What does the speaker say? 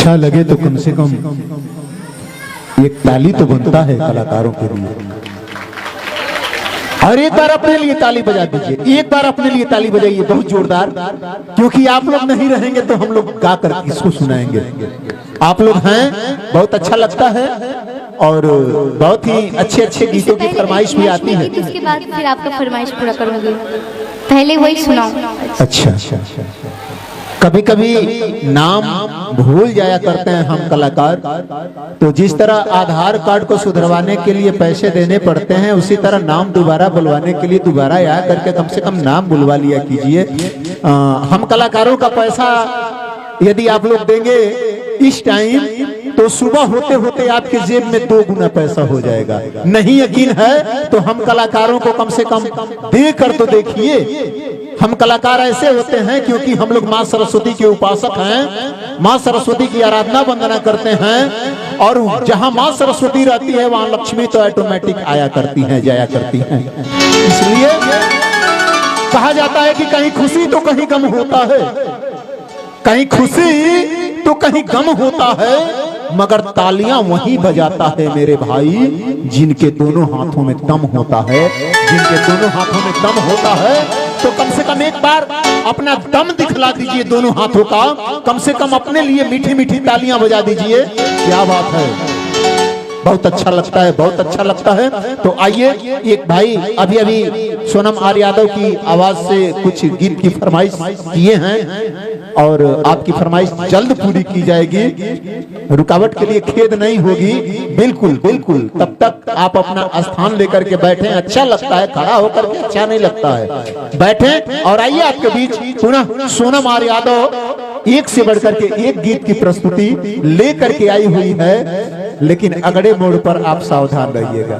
अच्छा लगे तो कम से कम एक ताली तो बनता है कलाकारों के लिए। और एक बार अपने लिए ताली बजा दीजिए, एक बार अपने लिए ताली बजाइए बहुत जोरदार, क्योंकि आप लोग नहीं रहेंगे तो हम लोग गा कर किसको सुनाएंगे। आप लोग हैं, बहुत अच्छा लगता है और बहुत ही अच्छे अच्छे गीतों की फरमाइश भी आती है। उसके बाद फिर आपका फरमाइश पूरा करूंगी, पहले वही सुनाओ। अच्छा, कभी कभी नाम भूल जाया करते हैं हम कलाकार, तो जिस तरह आधार कार्ड को सुधरवाने के लिए पैसे देने पड़ते हैं, उसी तरह नाम दोबारा बुलवाने के लिए दोबारा याद करके कम से कम नाम बुलवा लिया कीजिए। हम कलाकारों का पैसा यदि आप लोग देंगे इस टाइम, तो सुबह होते होते आपके जेब में 2 गुना पैसा हो जाएगा। नहीं यकीन है तो हम कलाकारों को कम से कम दे कर तो देखिए। हम कलाकार ऐसे होते हैं क्योंकि हम लोग माँ सरस्वती के उपासक हैं, माँ सरस्वती की आराधना वंदना करते हैं, और जहाँ माँ सरस्वती रहती है वहाँ लक्ष्मी तो ऑटोमेटिक आया करती हैं, जाया करती हैं। इसलिए कहा जाता है कि कहीं खुशी तो कहीं गम होता है, कहीं खुशी तो कहीं गम होता है, मगर तालियां वही बजाता है मेरे भाई जिनके दोनों हाथों में दम होता है। जिनके दोनों हाथों में दम होता है तो कम से कम एक बार अपना दम दिखला दीजिए दोनों हाथों का, कम से कम अपने लिए मीठी मीठी तालियां बजा दीजिए। क्या बात है, बहुत अच्छा लगता है, बहुत अच्छा लगता है। तो आइए, एक भाई अभी अभी सोनम आर यादव की आवाज से कुछ गीत की फरमाइश किए हैं और आपकी फरमाइश जल्द पूरी की जाएगी, रुकावट के लिए खेद नहीं होगी। बिल्कुल बिल्कुल, तब तक आप अपना स्थान लेकर के बैठे। अच्छा लगता है, खड़ा होकर के अच्छा नहीं लगता है, बैठे। और आइए आपके बीच पुनः सोनम आर यादव एक से बढ़कर के एक गीत की प्रस्तुति लेकर के आई हुई है, लेकिन अगड़े मोड़ पर आप सावधान रहिएगा।